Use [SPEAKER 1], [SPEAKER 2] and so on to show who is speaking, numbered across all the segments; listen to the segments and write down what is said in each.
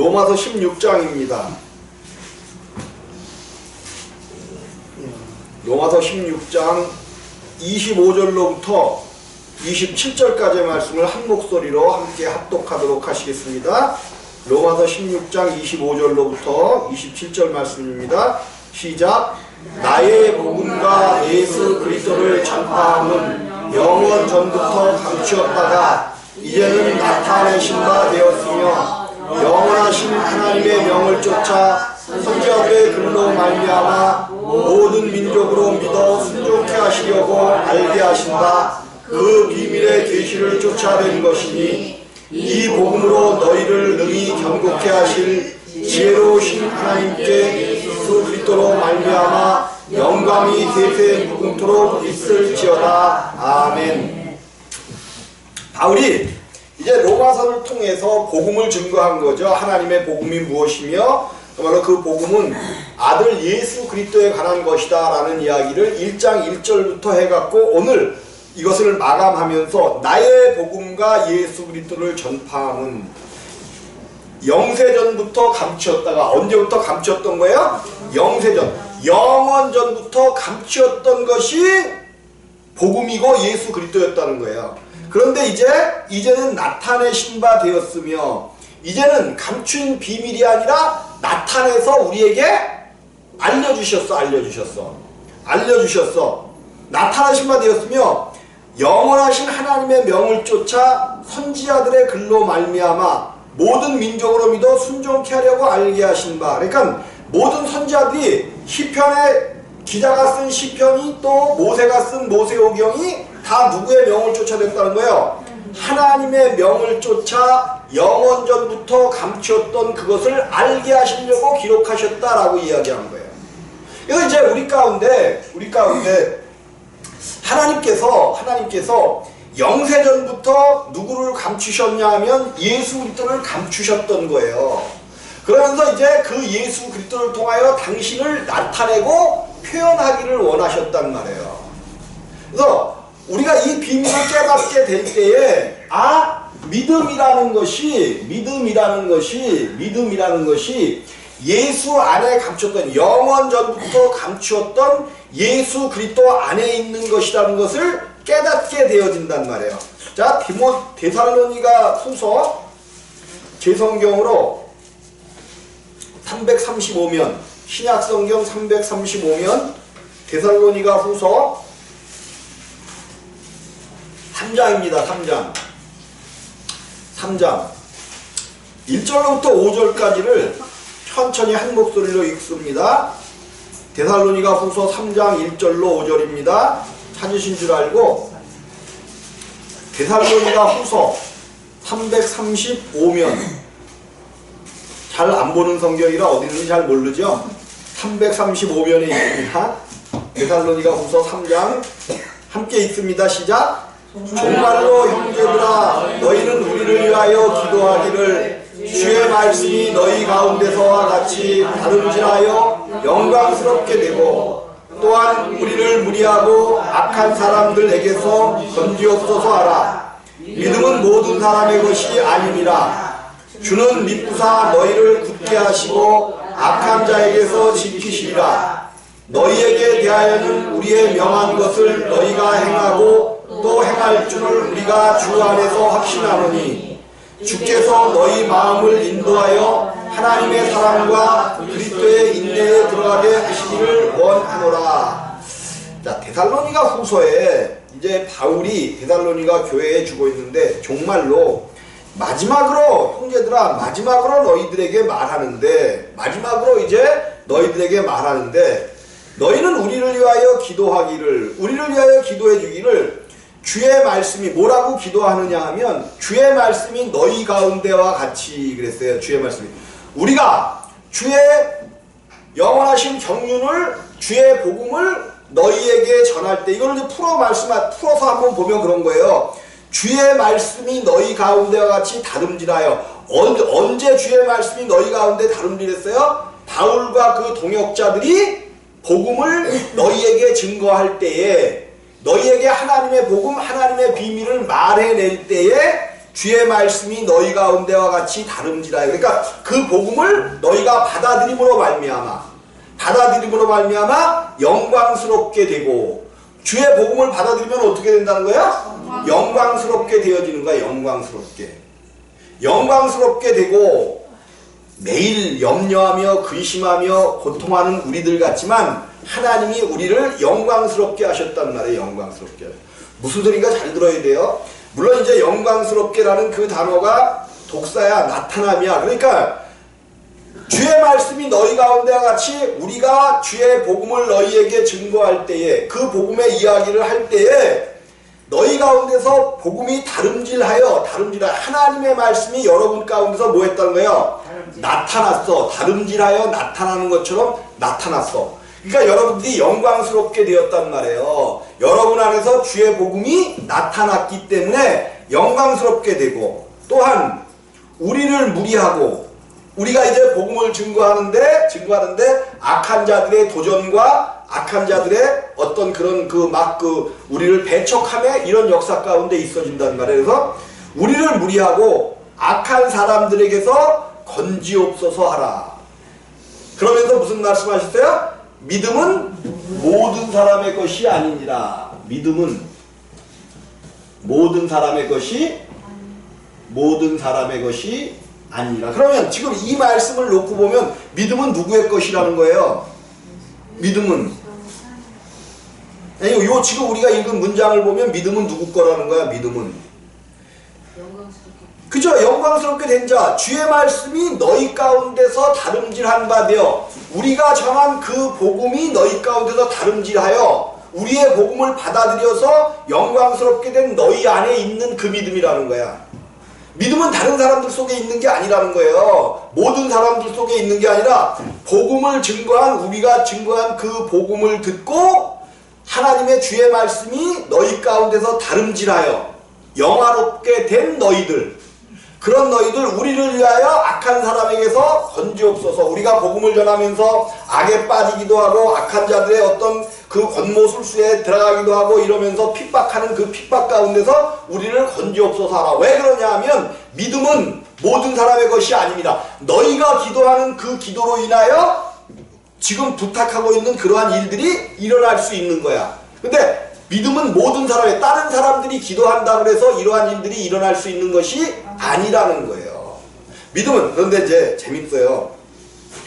[SPEAKER 1] 로마서 16장입니다. 로마서 16장 25절로부터 27절까지의 말씀을 한 목소리로 함께 합독하도록 하시겠습니다. 로마서 16장 25절로부터 27절 말씀입니다. 시작. 나의 복음과 예수 그리스도를 전파함은 영원 전부터 감추었다가 이제는 나타내신 바 되었으며 영원하신 하나님의 명을 쫓아 선지자들의 글로 말미암아 모든 민족으로 믿어 순종케 하시려고 알게 하신다. 그 비밀의 계시를 쫓아낸 것이니 이 복음으로 너희를 능히 경고케 하실 지혜로우신 하나님께 예수 그리스도로 말미암아 영광이 대세 무궁토록 있을지어다. 아멘. 바울이 이제 로마서를 통해서 복음을 증거한 거죠. 하나님의 복음이 무엇이며 바로 그 복음은 아들 예수 그리스도에 관한 것이다 라는 이야기를 1장 1절부터 해갖고 오늘 이것을 마감하면서 나의 복음과 예수 그리스도를 전파함은 영세전부터 감추었다가 언제부터 감추었던 거예요? 영세전, 영원전부터 감추었던 것이 복음이고 예수 그리스도였다는 거예요. 그런데 이제는 나타내신 바 되었으며 이제는 감춘 비밀이 아니라 나타내서 우리에게 알려주셨어. 나타나신 바 되었으며 영원하신 하나님의 명을 쫓아 선지자들의 글로 말미암아 모든 민족으로 믿어 순종케 하려고 알게 하신 바. 그러니까 모든 선지자들이 시편의 기자가 쓴 시편이 또 모세가 쓴 모세오경이 다 누구의 명을 쫓아냈다는 거예요? 하나님의 명을 쫓아 영원전부터 감추었던 그것을 알게 하시려고 기록하셨다라고 이야기한 거예요. 그래서 이제 우리 가운데 하나님께서 영세전부터 누구를 감추셨냐 하면 예수 그리스도를 감추셨던 거예요. 그러면서 이제 그 예수 그리스도를 통하여 당신을 나타내고 표현하기를 원하셨단 말이에요. 그래서 우리가 이 비밀을 깨닫게 될 때에 믿음이라는 것이 예수 안에 감추었던 영원전부터 감추었던 예수 그리스도 안에 있는 것이라는 것을 깨닫게 되어진단 말이에요. 자, 데살로니가 후서 제 성경으로 335면 신약성경 335면 데살로니가 후서 3장입니다. 3장 1절로부터 5절까지를 천천히 한 목소리로 읽습니다. 데살로니가 후서 3장 1절로 5절입니다. 찾으신 줄 알고 데살로니가 후서 335면 잘 안 보는 성경이라 어디 있는지 잘 모르죠? 335면에 있습니다. 데살로니가 후서 3장 함께 읽습니다. 시작. 정말로 형제들아 너희는 우리를 위하여 기도하기를 주의 말씀이 너희 가운데서와 같이 다름질하여 영광스럽게 되고 또한 우리를 무리하고 악한 사람들에게서 건지옵소서 하라. 믿음은 모든 사람의 것이 아니니라. 주는 믿고사 너희를 굳게 하시고 악한 자에게서 지키시리라. 너희에게 대하여는 우리의 명한 것을 너희가 행하고 또 행할 줄을 우리가 주 안에서 확신하노니 주께서 너희 마음을 인도하여 하나님의 사랑과 그리스도의 인내에 들어가게 하시기를 원하노라. 자, 데살로니가 후서에 이제 바울이 데살로니가 교회에 주고 있는데 정말로 마지막으로 형제들아 마지막으로 너희들에게 말하는데 너희는 우리를 위하여 기도하기를 우리를 위하여 기도해 주기를 주의 말씀이 뭐라고 기도하느냐 하면 주의 말씀이 너희 가운데와 같이 그랬어요. 주의 말씀이 우리가 주의 영원하신 경륜을 주의 복음을 너희에게 전할 때 이걸 이제 풀어서 한번 보면 그런 거예요. 주의 말씀이 너희 가운데와 같이 다름질하여 언제 주의 말씀이 너희 가운데 다름질했어요? 바울과 그 동역자들이 복음을 너희에게 증거할 때에 너희에게 하나님의 복음, 하나님의 비밀을 말해낼 때에 주의 말씀이 너희 가운데와 같이 다름질하여. 그러니까 그 복음을 너희가 받아들임으로 말미암아 영광스럽게 되고, 주의 복음을 받아들이면 어떻게 된다는 거야? 영광스럽게 되어지는 거야. 영광스럽게 되고, 매일 염려하며 근심하며 고통하는 우리들 같지만 하나님이 우리를 영광스럽게 하셨단 말이에요. 영광스럽게. 무슨 소리인가 잘 들어야 돼요. 물론 이제 영광스럽게라는 그 단어가 독사야, 나타남이야. 그러니까 주의 말씀이 너희 가운데와 같이, 우리가 주의 복음을 너희에게 증거할 때에, 그 복음의 이야기를 할 때에 너희 가운데서 복음이 다름질하여 하나님의 말씀이 여러분 가운데서 뭐 했다는 거예요? 나타났어. 다름질하여 나타나는 것처럼 나타났어. 그러니까 여러분들이 영광스럽게 되었단 말이에요. 여러분 안에서 주의 복음이 나타났기 때문에 영광스럽게 되고, 또한 우리를 무리하고, 우리가 이제 복음을 증거하는데 악한 자들의 도전과 악한 자들의 어떤 그런 우리를 배척함에 이런 역사 가운데 있어진단 말이에요. 그래서 우리를 무리하고 악한 사람들에게서 건지옵소서 하라. 그러면서 무슨 말씀하셨어요? 믿음은 모든 사람의 것이 아니니라. 믿음은 모든 사람의 것이 아니라. 그러면 지금 이 말씀을 놓고 보면 믿음은 누구의 것이라는 거예요? 믿음은, 아니, 요 지금 우리가 읽은 문장을 보면 믿음은 누구 거라는 거야? 믿음은 그죠? 영광스럽게 된 자, 주의 말씀이 너희 가운데서 다름질한 바 되어, 우리가 전한 그 복음이 너희 가운데서 다름질하여 우리의 복음을 받아들여서 영광스럽게 된 너희 안에 있는 그 믿음이라는 거야. 믿음은 다른 사람들 속에 있는 게 아니라는 거예요. 모든 사람들 속에 있는 게 아니라 복음을 증거한, 우리가 증거한 그 복음을 듣고 하나님의 주의 말씀이 너희 가운데서 다름질하여 영화롭게 된 너희들, 그런 너희들, 우리를 위하여 악한 사람에게서 건지옵소서. 우리가 복음을 전하면서 악에 빠지기도 하고 악한 자들의 어떤 그 권모술수에 들어가기도 하고 이러면서 핍박하는 그 핍박 가운데서 우리를 건지옵소서 하라. 왜 그러냐 하면 믿음은 모든 사람의 것이 아닙니다. 너희가 기도하는 그 기도로 인하여 지금 부탁하고 있는 그러한 일들이 일어날 수 있는 거야. 근데 믿음은 모든 사람의, 다른 사람들이 기도한다고 해서 이러한 일들이 일어날 수 있는 것이 아니라는 거예요. 믿음은, 그런데 이제 재밌어요.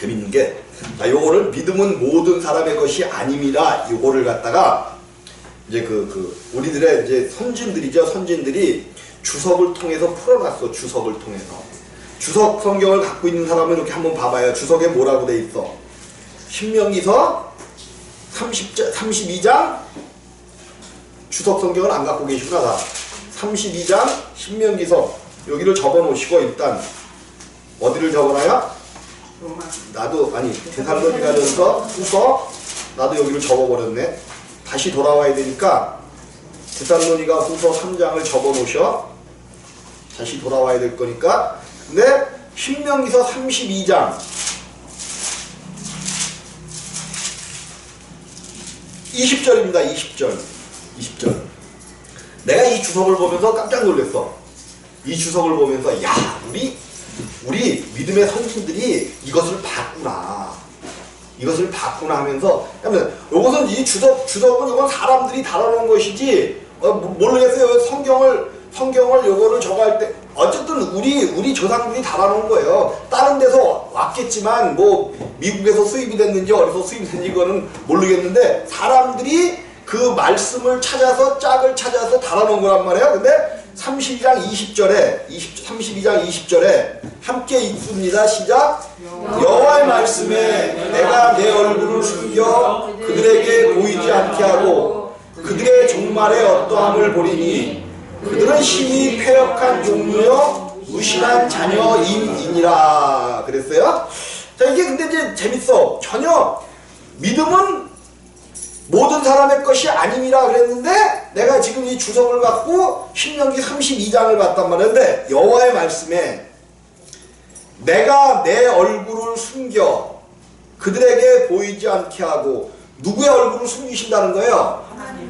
[SPEAKER 1] 재밌는 게, 자, 요거를 믿음은 모든 사람의 것이 아님이라, 요거를 갖다가 이제 우리들의 이제 선진들이 주석을 통해서 풀어놨어. 주석을 통해서. 주석 성경을 갖고 있는 사람은 이렇게 한번 봐봐요. 주석에 뭐라고 돼 있어? 신명기서 32장, 주석 성경을 안 갖고 계시구나. 다 32장 신명기서, 여기를 적어놓으시고, 일단 어디를 적어놔요? 나도, 아니, 데살로니가전서 후서, 나도 여기를 적어버렸네. 다시 돌아와야 되니까 데살로니가 후서 3장을 적어놓으셔. 다시 돌아와야 될 거니까. 근데 신명기서 32장 20절입니다. 20절. 내가 이 주석을 보면서 깜짝 놀랐어. 이 주석을 보면서, 야, 우리 믿음의 선진들이 이것을 봤구나 하면서, 이것은 이 주석은 이건 사람들이 달아놓은 것이지, 모르겠어요. 성경을 요거를 적어할 때, 어쨌든 우리 조상들이 달아놓은 거예요. 다른 데서 왔겠지만, 뭐, 미국에서 수입이 됐는지 어디서 수입이 됐는지 이거는 모르겠는데, 사람들이 그 말씀을 찾아서, 짝을 찾아서 달아놓은 거란 말이에요. 근데 32장 20절에 함께 읽습니다. 시작. 여호와의 말씀에 내가 내 얼굴을 숨겨 그들에게 보이지 않게 하고 그들의 종말에 어떠함을 보리니 그들은 심히 패역한 종류여 무신한 자녀임이니라. 그랬어요. 자, 이게 근데 이제 재밌어. 전혀 믿음은 모든 사람의 것이 아님이라 그랬는데, 내가 지금 이 주석을 갖고 신명기 32장을 봤단 말인데, 여호와의 말씀에 내가 내 얼굴을 숨겨 그들에게 보이지 않게 하고, 누구의 얼굴을 숨기신다는 거예요?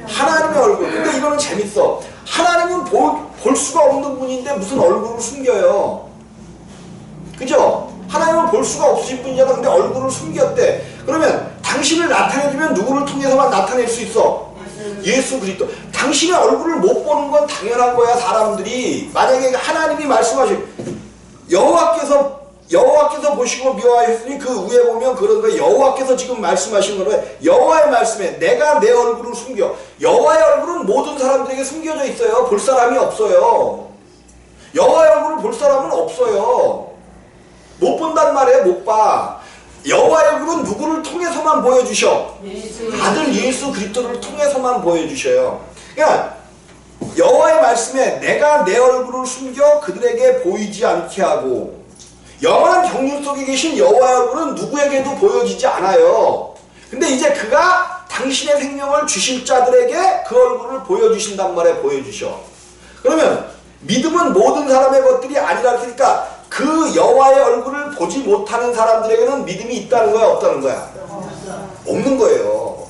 [SPEAKER 1] 하나님의 얼굴. 근데 이거는 재밌어. 하나님은 볼 수가 없는 분인데 무슨 얼굴을 숨겨요. 그죠? 하나님은 볼 수가 없으신 분이잖아. 근데 얼굴을 숨겼대. 그러면 당신을 나타내주면 누구를 통해서만 나타낼 수 있어? 예수 그리스도. 당신의 얼굴을 못 보는 건 당연한 거야. 사람들이 만약에 하나님이 말씀하신 여호와께서 보시고 미워하셨으니 그 위에 보면 그런 거예요. 여호와께서 지금 말씀하신 거는 여호와의 말씀에 내가 내 얼굴을 숨겨. 여호와의 얼굴은 모든 사람들에게 숨겨져 있어요. 볼 사람이 없어요. 여호와의 얼굴을 볼 사람은 없어요. 못 본단 말이에요. 못 봐. 여호와의 얼굴은 누구를 통해서만 보여주셔? 아들 예수 그리스도를 통해서만 보여주셔요. 그러니까 여호와의 말씀에 내가 내 얼굴을 숨겨 그들에게 보이지 않게 하고, 영원한 경륜 속에 계신 여호와의 얼굴은 누구에게도 보여지지 않아요. 근데 이제 그가 당신의 생명을 주실 자들에게 그 얼굴을 보여주신단 말이에요. 보여주셔. 그러면 믿음은 모든 사람의 것들이 아니라, 그러니까 그 여호와의 얼굴을 보지 못하는 사람들에게는 믿음이 있다는 거야, 없다는 거야? 없는 거예요.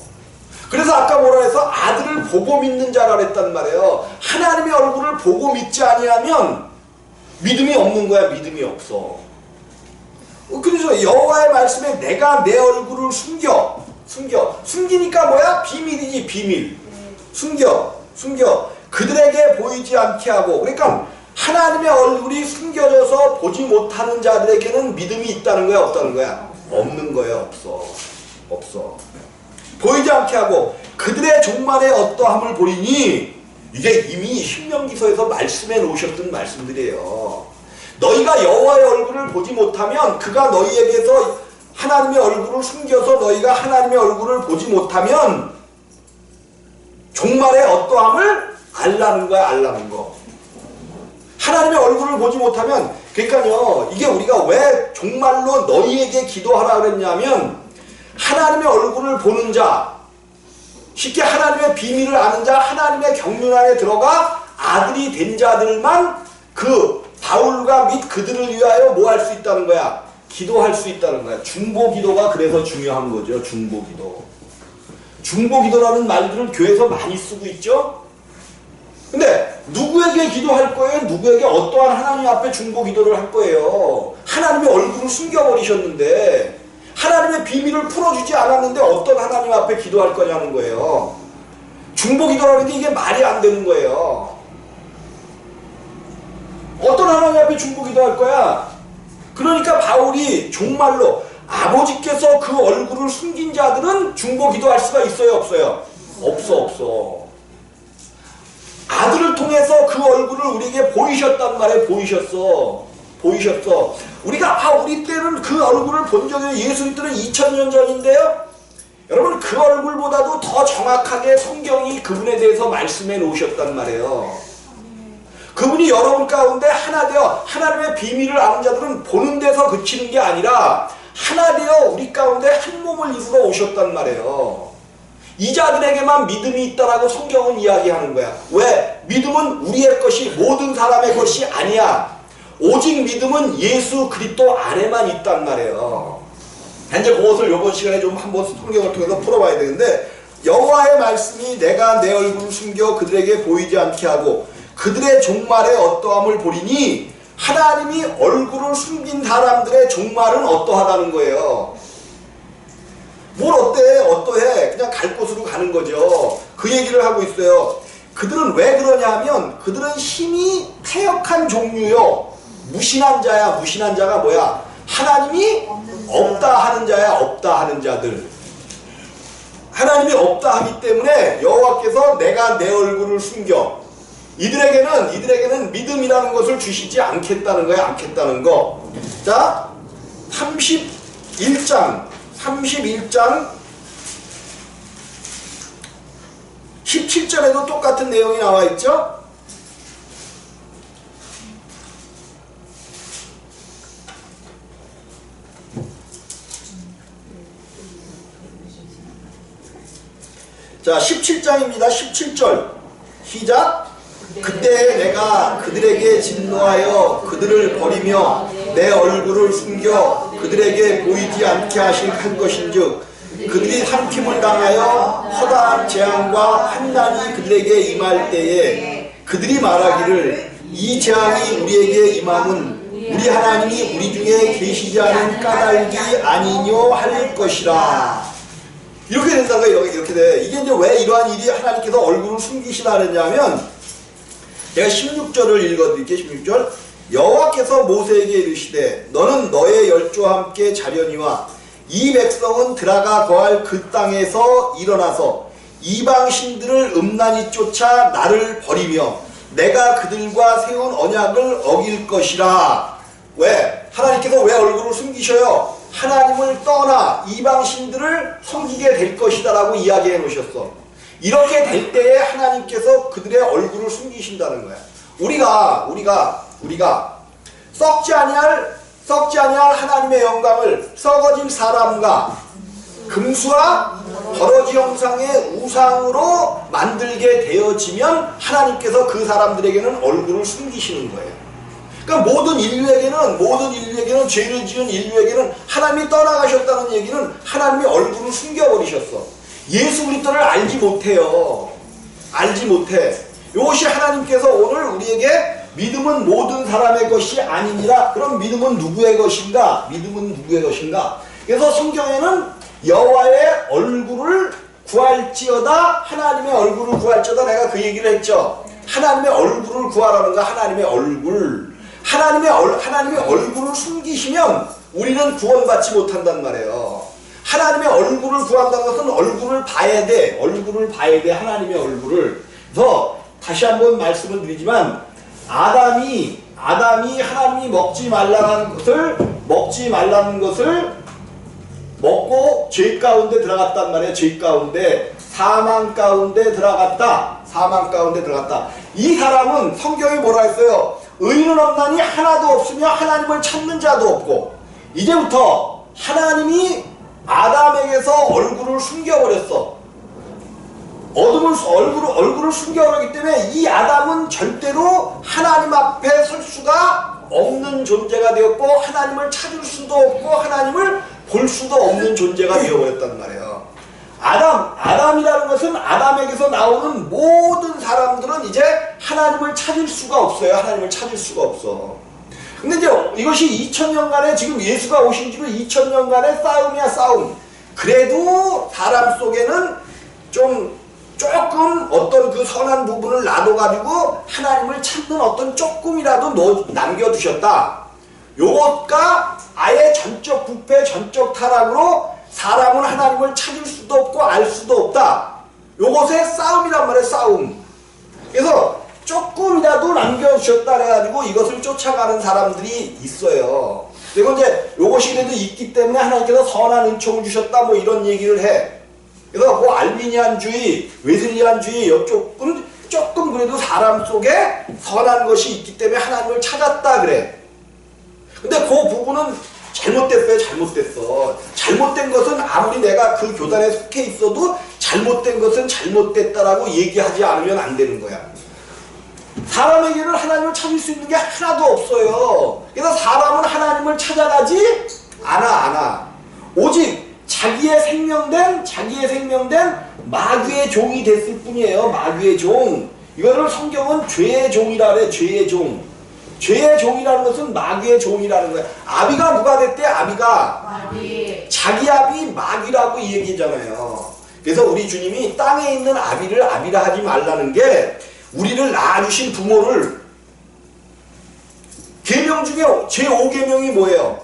[SPEAKER 1] 그래서 아까 뭐라 해서 아들을 보고 믿는 자라 그랬단 말이에요. 하나님의 얼굴을 보고 믿지 아니하면 믿음이 없는 거야. 믿음이 없어. 그래서 여호와의 말씀에 내가 내 얼굴을 숨기니까 뭐야? 비밀이지. 비밀. 숨겨 그들에게 보이지 않게 하고. 그러니까 하나님의 얼굴이 숨겨져서 보지 못하는 자들에게는 믿음이 있다는 거야, 없다는 거야? 없는 거야. 없어. 보이지 않게 하고 그들의 종말의 어떠함을 보리니, 이게 이미 신명기서에서 말씀해 놓으셨던 말씀들이에요. 너희가 여호와의 얼굴을 보지 못하면, 그가 너희에게서 하나님의 얼굴을 숨겨서 너희가 하나님의 얼굴을 보지 못하면 종말의 어떠함을 알라는 거야. 알라는 거. 하나님의 얼굴을 보지 못하면, 그러니까요, 이게 우리가 왜 종말로 너희에게 기도하라 그랬냐면, 하나님의 얼굴을 보는 자, 쉽게 하나님의 비밀을 아는 자, 하나님의 경륜 안에 들어가 아들이 된 자들만 그 바울과 및 그들을 위하여 뭐 할 수 있다는 거야? 기도할 수 있다는 거야. 중보기도가 그래서 중요한 거죠. 중보기도라는 말들을 교회에서 많이 쓰고 있죠. 근데 누구에게 기도할 거예요? 누구에게 어떠한 하나님 앞에 중보기도를 할 거예요? 하나님의 얼굴을 숨겨버리셨는데, 하나님의 비밀을 풀어주지 않았는데 어떤 하나님 앞에 기도할 거냐는 거예요. 중보기도라는 게 이게 말이 안 되는 거예요. 어떤 하나님 앞에 중보기도할 거야? 그러니까 바울이 종말로 아버지께서 그 얼굴을 숨긴 자들은 중보기도할 수가 있어요, 없어요? 없어. 아들을 통해서 그 얼굴을 우리에게 보이셨단 말이에요. 보이셨어. 우리가 우리 때는 그 얼굴을 본 적이, 예수 때는 2000년 전인데요. 여러분, 그 얼굴보다도 더 정확하게 성경이 그분에 대해서 말씀해 놓으셨단 말이에요. 그분이 여러분 가운데 하나 되어 하나님의 비밀을 아는 자들은 보는 데서 그치는 게 아니라 하나 되어 우리 가운데 한 몸을 이루러 오셨단 말이에요. 이 자들에게만 믿음이 있다라고 성경은 이야기하는 거야. 왜? 믿음은 우리의 것이, 모든 사람의 것이 아니야. 오직 믿음은 예수 그리스도 안에만 있단 말이에요. 이제 그것을 이번 시간에 좀 한번 성경을 통해서 풀어봐야 되는데, 여호와의 말씀이 내가 내 얼굴을 숨겨 그들에게 보이지 않게 하고 그들의 종말에 어떠함을 보리니, 하나님이 얼굴을 숨긴 사람들의 종말은 어떠하다는 거예요. 뭘 어떠해? 그냥 갈 곳으로 가는 거죠. 그 얘기를 하고 있어요. 그들은 왜 그러냐 하면, 그들은 힘이 패역한 종류요, 무신한 자야. 무신한 자가 뭐야? 하나님이 없다 하는 자야. 없다 하는 자들. 하나님이 없다 하기 때문에 여호와께서 내가 내 얼굴을 숨겨, 이들에게는 믿음이라는 것을 주시지 않겠다는 거야. 않겠다는 거. 자, 31장 17절에도 똑같은 내용이 나와 있죠. 자, 17장입니다. 17절 시작. 그때 내가 그들에게 진노하여 그들을 버리며 내 얼굴을 숨겨 그들에게 보이지 않게 할 것인즉, 그들이 삼킴을 당하여 허다한 재앙과 환난이 그들에게 임할 때에 그들이 말하기를 이 재앙이 우리에게 임함은 우리 하나님이 우리 중에 계시지 않은 까닭이 아니뇨 할 것이라. 이렇게 된다는 거예요. 이렇게 돼. 이게 이제 왜 이러한 일이 하나님께서 얼굴을 숨기시라 그랬냐면, 제가 16절을 읽어드릴게요. 16절. 여호와께서 모세에게 이르시되 너는 너의 열조와 함께 자려니와 이 백성은 들어가 거할 그 땅에서 일어나서 이방 신들을 음란히 쫓아 나를 버리며 내가 그들과 세운 언약을 어길 것이라. 왜? 하나님께서 왜 얼굴을 숨기셔요? 하나님을 떠나 이방 신들을 섬기게 될 것이다 라고 이야기해 놓으셨어. 이렇게 될 때에 하나님께서 그들의 얼굴을 숨기신다는 거야. 우리가 썩지 아니할 하나님의 영광을 썩어진 사람과 금수와 버러지 형상의 우상으로 만들게 되어지면 하나님께서 그 사람들에게는 얼굴을 숨기시는 거예요. 그러니까 모든 인류에게는 죄를 지은 인류에게는 하나님이 떠나가셨다는 얘기는 하나님이 얼굴을 숨겨버리셨어. 예수 그리스도를 알지 못해요. 알지 못해. 이것이 하나님께서 오늘 우리에게 믿음은 모든 사람의 것이 아니니라. 그럼 믿음은 누구의 것인가? 그래서 성경에는 여호와의 얼굴을 구할지어다, 하나님의 얼굴을 구할지어다. 내가 그 얘기를 했죠. 하나님의 얼굴을 구하라는 거. 하나님의 얼굴을 숨기시면 우리는 구원받지 못한단 말이에요. 하나님의 얼굴을 구한다는 것은 얼굴을 봐야 돼. 하나님의 얼굴을. 그래서 다시 한번 말씀을 드리지만, 아담이 하나님이 먹지 말라는 것을 먹고 죄 가운데 들어갔단 말이에요. 죄 가운데, 사망 가운데 들어갔다. 이 사람은 성경이 뭐라 했어요? 의인은 없나니 하나도 없으며 하나님을 찾는 자도 없고. 이제부터 하나님이 아담에게서 얼굴을 숨겨버렸어. 얼굴을 숨겨버렸기 때문에 이 아담은 절대로 하나님 앞에 설 수가 없는 존재가 되었고, 하나님을 찾을 수도 없고 하나님을 볼 수도 없는 존재가 되어버렸단 말이에요. 아담이라는 것은 아담에게서 나오는 모든 사람들은 이제 하나님을 찾을 수가 없어요. 근데 이제 이것이 2000년간의, 지금 예수가 오신 지로 2000년간의 싸움이야, 싸움. 그래도 사람 속에는 조금 어떤 그 선한 부분을 놔둬가지고 하나님을 찾는 어떤 조금이라도 남겨두셨다. 요것과 아예 전적 부패, 전적 타락으로 사람은 하나님을 찾을 수도 없고 알 수도 없다. 요것의 싸움이란 말이에요. 싸움. 그래서 조금이라도 남겨주셨다 그래가지고 이것을 쫓아가는 사람들이 있어요. 그리고 이제 요것이 그래도 있기 때문에 하나님께서 선한 은총을 주셨다 뭐 이런 얘기를 해. 그래서 뭐 알비니안주의, 웨슬리안주의 이쪽은 조금 그래도 사람 속에 선한 것이 있기 때문에 하나님을 찾았다 그래. 근데 그 부분은 잘못됐어. 잘못된 것은 아무리 내가 그 교단에 속해 있어도 잘못된 것은 잘못됐다라고 얘기하지 않으면 안 되는 거야. 사람에게는 하나님을 찾을 수 있는 게 하나도 없어요. 그래서 사람은 하나님을 찾아가지 않아. 오직 자기의 생명된 마귀의 종이 됐을 뿐이에요. 마귀의 종. 이거를 성경은 죄의 종이라 그래. 죄의 종이라는 것은 마귀의 종이라는 거야. 아비가 누가 됐대? 마귀. 자기 아비 마귀라고 이 얘기잖아요. 그래서 우리 주님이 땅에 있는 아비를 아비라 하지 말라는 게, 우리를 낳아주신 부모를, 계명 중에 제5계명이 뭐예요?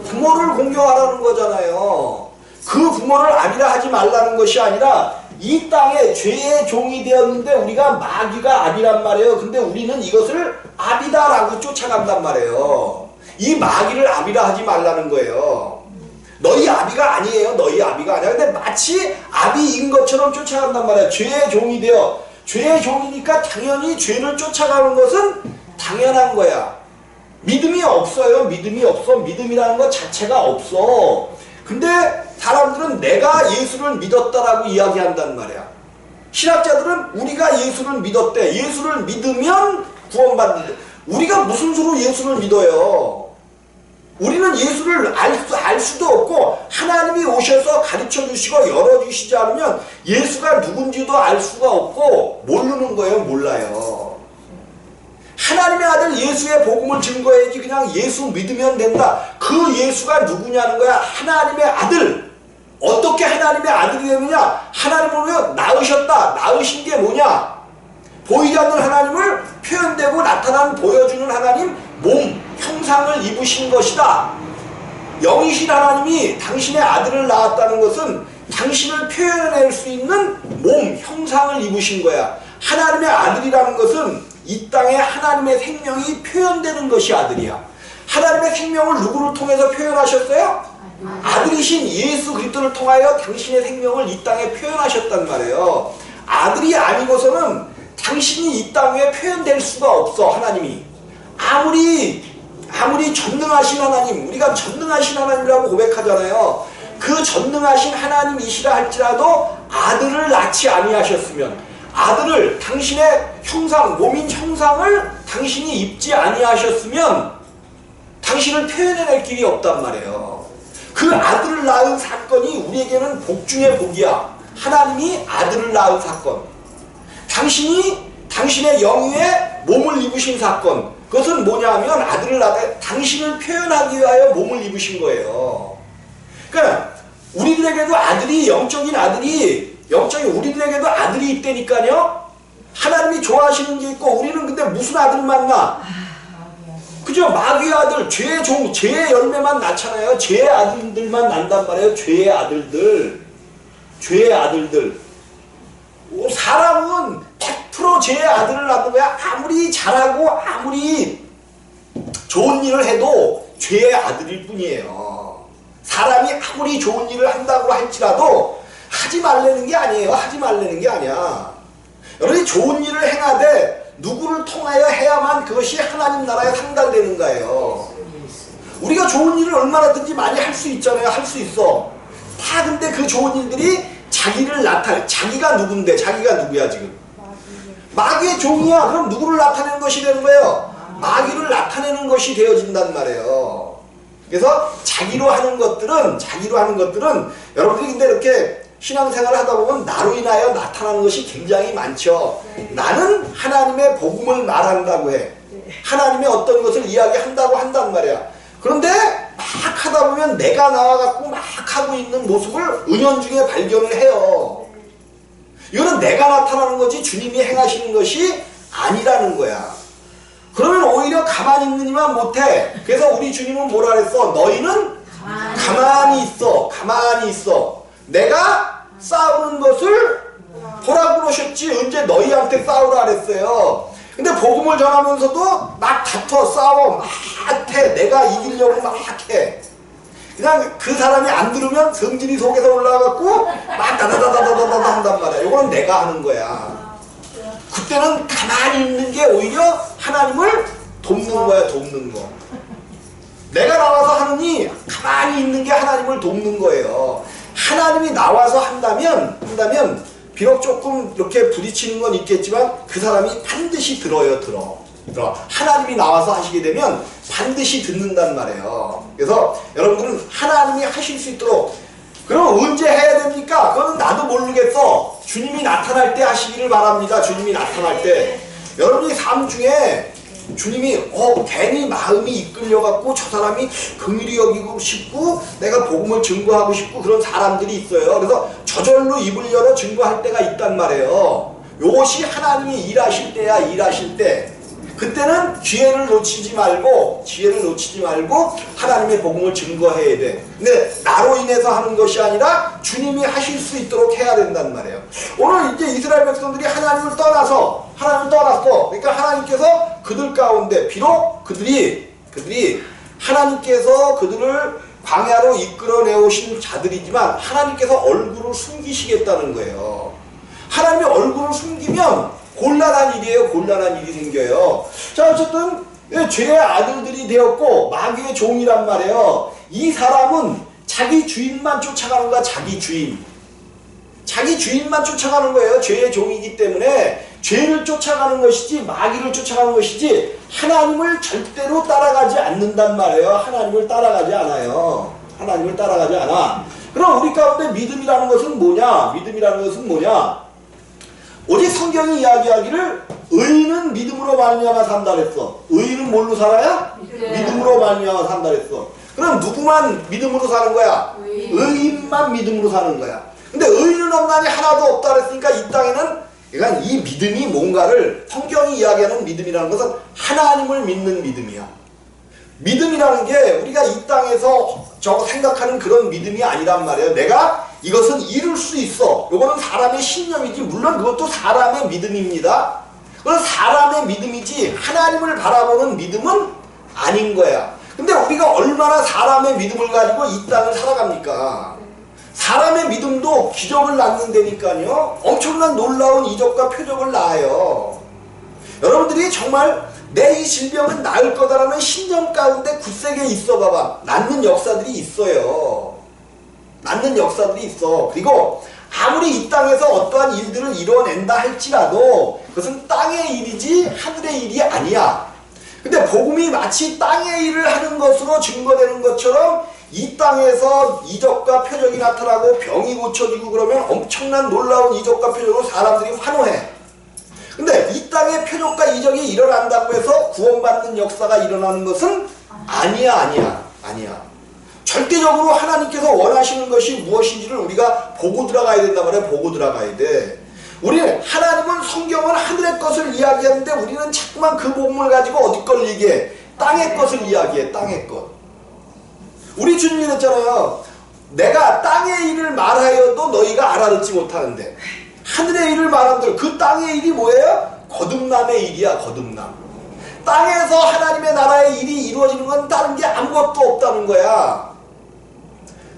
[SPEAKER 1] 부모를 공경하라는 거잖아요. 그 부모를 아비라 하지 말라는 것이 아니라 이 땅에 죄의 종이 되었는데 우리가 마귀가 아비란 말이에요. 근데 우리는 이것을 아비다라고 쫓아간단 말이에요. 이 마귀를 아비라 하지 말라는 거예요. 너희 아비가 아니에요. 근데 마치 아비인 것처럼 쫓아간단 말이에요. 죄의 종이 되어, 죄의 종이니까 당연히 죄를 쫓아가는 것은 당연한 거야. 믿음이 없어요. 믿음이라는 것 자체가 없어. 근데 사람들은 내가 예수를 믿었다라고 이야기한단 말이야. 신학자들은 우리가 예수를 믿었대. 예수를 믿으면 구원받는데, 우리가 무슨 수로 예수를 믿어요? 우리는 예수를 알 수도 없고 하나님이 오셔서 가르쳐 주시고 열어주시지 않으면 예수가 누군지도 알 수가 없고 모르는 거예요. 몰라요. 하나님의 아들 예수의 복음을 증거해야지 그냥 예수 믿으면 된다. 그 예수가 누구냐는 거야. 하나님의 아들. 어떻게 하나님의 아들이 되느냐. 하나님을 낳으셨다. 낳으신 게 뭐냐. 보이지 않는 하나님을 표현되고 나타난 보여주는 하나님 몸 형상을 입으신 것이다. 영이신 하나님이 당신의 아들을 낳았다는 것은 당신을 표현해낼 수 있는 몸 형상을 입으신 거야. 하나님의 아들이라는 것은 이 땅에 하나님의 생명이 표현되는 것이 아들이야. 하나님의 생명을 누구를 통해서 표현하셨어요? 아들이신 예수 그리스도를 통하여 당신의 생명을 이 땅에 표현하셨단 말이에요. 아들이 아니고서는 당신이 이 땅에 표현될 수가 없어. 하나님이 아무리 전능하신 하나님, 우리가 전능하신 하나님이라고 고백하잖아요. 그 전능하신 하나님이시라 할지라도 아들을 낳지 아니하셨으면, 아들을 당신의 형상, 몸인 형상을 당신이 입지 아니하셨으면 당신을 표현해낼 길이 없단 말이에요. 그 아들을 낳은 사건이 우리에게는 복 중의 복이야. 하나님이 아들을 낳은 사건. 당신이 당신의 영의 몸을 입으신 사건. 그것은 뭐냐 하면 아들을 낳아 당신을 표현하기 위하여 몸을 입으신 거예요. 그러니까 우리들에게도 아들이, 영적인 우리들에게도 아들이 있다니까요. 하나님이 좋아하시는 게 있고 우리는 근데 무슨 아들 만나? 그죠? 마귀의 아들, 죄의 열매만 낳잖아요. 죄의 아들들만 난단 말이에요. 죄의 아들들. 사람은 100% 죄의 아들을 낳는 거야. 아무리 잘하고 아무리 좋은 일을 해도 죄의 아들일 뿐이에요. 사람이 아무리 좋은 일을 한다고 할지라도 하지 말라는 게 아니에요. 하지 말라는 게 아니야. 여러분이 좋은 일을 행하되 누구를 통하여 해야만 그것이 하나님 나라에 상달되는 거예요. 우리가 좋은 일을 얼마나든지 많이 할 수 있잖아요. 할 수 있어. 다 근데 그 좋은 일들이 자기를 나타내. 자기가 누군데? 자기가 누구야 지금? 마귀의 종이야. 그럼 누구를 나타내는 것이 되는 거예요? 마귀를 나타내는 것이 되어진단 말이에요. 그래서 자기로 하는 것들은 여러분들이 근데 이렇게 신앙생활을 하다 보면 나로 인하여 나타나는 것이 굉장히 많죠. 나는 하나님의 복음을 말한다고 해. 하나님의 어떤 것을 이야기한다고 한단 말이야. 그런데 막 하다 보면 내가 나와갖고 막 하고 있는 모습을 은연중에 발견을 해요. 이거는 내가 나타나는 거지 주님이 행하시는 것이 아니라는 거야. 그러면 오히려 가만히 있는 이만 못해. 그래서 우리 주님은 뭐라 그랬어? 너희는 가만히 있어. 내가 싸우는 것을 보라고 그러셨지 언제 너희한테 싸우라 그랬어요. 근데 복음을 전하면서도 막 다퉈 싸워 막 해. 내가 이기려고 막 해. 그냥 그 사람이 안 들으면 성질이 속에서 올라와갖고 막 다다다다다다다 한단 말이야. 이거는 내가 하는 거야. 그때는 가만히 있는 게 오히려 하나님을 돕는 거야. 돕는 거. 내가 나와서 하느니 가만히 있는 게 하나님을 돕는 거예요. 하나님이 나와서 한다면 비록 조금 이렇게 부딪히는 건 있겠지만 그 사람이 반드시 들어. 하나님이 나와서 하시게 되면 반드시 듣는단 말이에요. 그래서 여러분들은 하나님이 하실 수 있도록, 그럼 언제 해야 됩니까? 그거는 나도 모르겠어. 주님이 나타날 때 하시기를 바랍니다. 주님이 나타날 때. 여러분이 삶 중에 주님이 괜히 마음이 이끌려갖고 저 사람이 긍휼히 여기고 싶고 내가 복음을 증거하고 싶고 그런 사람들이 있어요. 그래서 저절로 입을 열어 증거할 때가 있단 말이에요. 요것이 하나님이 일하실 때야. 일하실 때. 그때는 기회를 놓치지 말고 하나님의 복음을 증거해야 돼. 근데 나로 인해서 하는 것이 아니라 주님이 하실 수 있도록 해야 된단 말이에요. 오늘 이제 이스라엘 백성들이 하나님을 떠났어. 그러니까 하나님께서 그들 가운데 비록 그들이 하나님께서 그들을 광야로 이끌어내 오신 자들이지만 하나님께서 얼굴을 숨기시겠다는 거예요. 하나님의 얼굴을 숨기면 곤란한 일이에요. 곤란한 일이 생겨요. 자, 어쨌든 죄의 아들들이 되었고 마귀의 종이란 말이에요. 이 사람은 자기 주인만 쫓아가는 거야. 자기 주인만 쫓아가는 거예요. 죄의 종이기 때문에 죄를 쫓아가는 것이지 마귀를 쫓아가는 것이지 하나님을 절대로 따라가지 않는단 말이에요. 하나님을 따라가지 않아요. 하나님을 따라가지 않아. 그럼 우리 가운데 믿음이라는 것은 뭐냐? 믿음이라는 것은 뭐냐? 오직 성경이 이야기하기를 의인은 믿음으로 말미암아 산다 그랬어. 의인은 뭘로 살아야? 믿음으로 말미암아 산다 그랬어. 그럼 누구만 믿음으로 사는 거야? 의인만 믿음으로 사는 거야. 근데 의인은 없나니 하나도 없다 그랬으니까 이 땅에는 그러니까 이 믿음이 뭔가를 성경이 이야기하는 믿음이라는 것은 하나님을 믿는 믿음이야. 믿음이라는 게 우리가 이 땅에서 저거 생각하는 그런 믿음이 아니란 말이에요. 내가 이것은 이룰 수 있어. 이거는 사람의 신념이지. 물론 그것도 사람의 믿음입니다. 그건 사람의 믿음이지 하나님을 바라보는 믿음은 아닌 거야. 근데 우리가 얼마나 사람의 믿음을 가지고 이 땅을 살아갑니까? 사람의 믿음도 기적을 낳는다니까요. 엄청난 놀라운 이적과 표적을 낳아요. 여러분들이 정말 내 이 질병은 나을 거다라는 신념 가운데 굳세게 있어 봐봐. 낫는 역사들이 있어요. 낫는 역사들이 있어. 그리고 아무리 이 땅에서 어떠한 일들을 이뤄낸다 할지라도 그것은 땅의 일이지 하늘의 일이 아니야. 근데 복음이 마치 땅의 일을 하는 것으로 증거되는 것처럼 이 땅에서 이적과 표적이 나타나고 병이 고쳐지고 그러면 엄청난 놀라운 이적과 표적으로 사람들이 환호해. 근데 이 땅에 표적과 이적이 일어난다고 해서 구원받는 역사가 일어나는 것은 아니야. 절대적으로 하나님께서 원하시는 것이 무엇인지를 우리가 보고 들어가야 된단 말이야. 보고 들어가야 돼. 우리는 하나님은 성경은 하늘의 것을 이야기하는데 우리는 자꾸만 그 복음을 가지고 어디 걸 얘기해? 땅의 것을 이야기해. 땅의 것. 우리 주님이 그랬잖아요. 내가 땅의 일을 말하여도 너희가 알아듣지 못하는데 하늘의 일을 말한들 그 땅의 일이 뭐예요? 거듭남의 일이야. 거듭남. 땅에서 하나님의 나라의 일이 이루어지는 건 다른 게 아무것도 없다는 거야.